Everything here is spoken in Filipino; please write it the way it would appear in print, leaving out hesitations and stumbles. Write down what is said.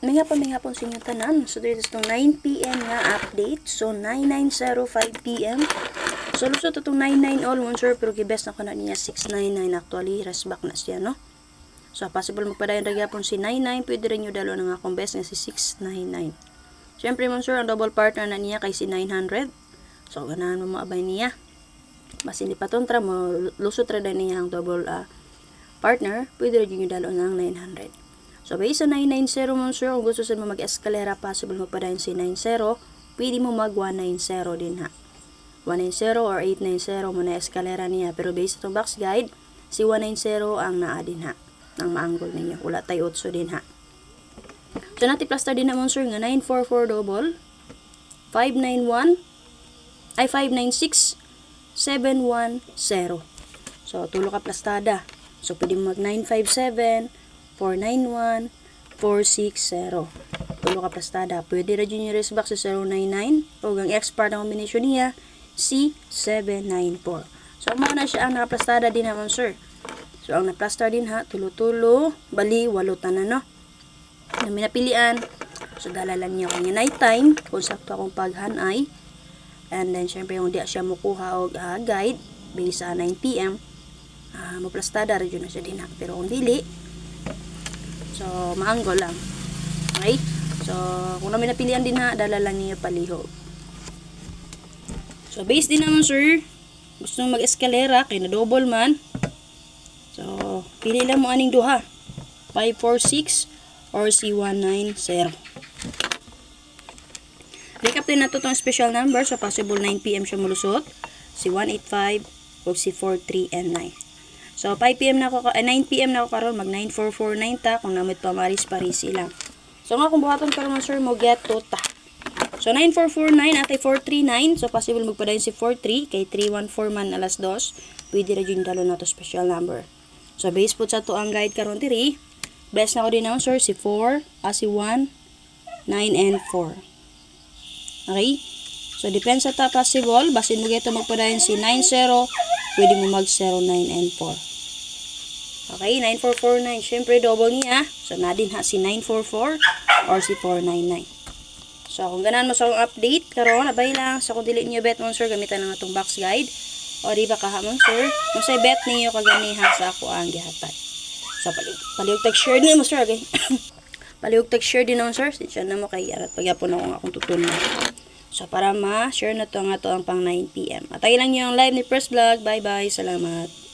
may hapon sa inyo tanan. So, dito itong 9 p.m. nga update. So, 9905 p.m. So, lusot itong 99 all one sir, pero gibest na ko na niya 699 actually. Resback na siya, no? So, possible magpadayon ragyapon si 99. Pwede rin nyo dalo ng akong best nga si 699. Siyempre, man sir, ang double partner na niya kay si 900. So, ganahan mo maabay niya. Mas hindi pa tontra mo, lusot rin niya ang double partner. Pwede rin nyo dalo ng 900. So, based sa 990 mo sir, kung gusto sa mo mag-escalera, possible magpadayon si 90. Pwede mo mag 190 din ha. 190 or 890 mo na escalera niya. Pero based sa itong box guide, si 190 ang naa din ha. Ang maanggol ninyo. Wala tayo 8 din ha. So, nati-plaster din naman sir nga 944 double, 591, ay 596, 710. So, tulo ka plastada. So, pwede mo mag 957, 491, 460. Tulo ka plastada. Pwede rin yung resback sa 099 o ang expert na combination niya, C794. So, muna siya ang nakaplastada din naman sir. So, ang naplastar din ha, tulo-tulo, bali, walutan na no. Na minapilian. So, dala lang niya kanya night time, kung sakto akong paghanay. And then, syempre, kung di siya mukuha o guide, based sa 9 p.m., maplastada, radyo na siya din ha. Pero kung dili, so, maanggol lang. Okay? So, kung namin napilian din ha, dala lang niya palihog. So, base din naman sir, gusto nyo mag-escalera, kaya na double man. So, pili lang mo aning duha. 546 or C190. Recap din nato itong special number. So, possible 9 p.m. siya malusot. C185 o C43 and 9. So, 5 p.m. na ako, 9 p.m. na ako karon mag 9449 ta. Kung namit pa maris-parisi lang. So, nga kung buhaton karon sir, mo get to ta. So, 9449 atay 439. So, possible magpadayon si 43 kay 314 man alas 2. Pwede rin yung dalo na to special number. So, base po sa to ang guide karon diri. Best na ko din naman sir, si 4, si 1, 9, and 4. Okay? So, depends sa ta possible. Basin mo ito magpadayon si 90, pwede mo mag 09 and 4. Okay, 9449. Siyempre, double niya. So, na din ha si 944 or si 499. So, kung ganan mo sa update, karon abay lang. So, kung dili niyo bet mo sir, gamitan na nga itong box guide. O, di ba kahamon sir? Kung say bet niyo kaganihan sa ako ang gihatay. So, paliog tag-share din mo sir. Okay? Paliog tag-share din naman sir. Siya na mo kay arat pagyapon ako akong tutunan. So, para ma-share na to nga to ang pang 9 p.m. At lang niyo ang live ni First Vlog. Bye-bye. Salamat.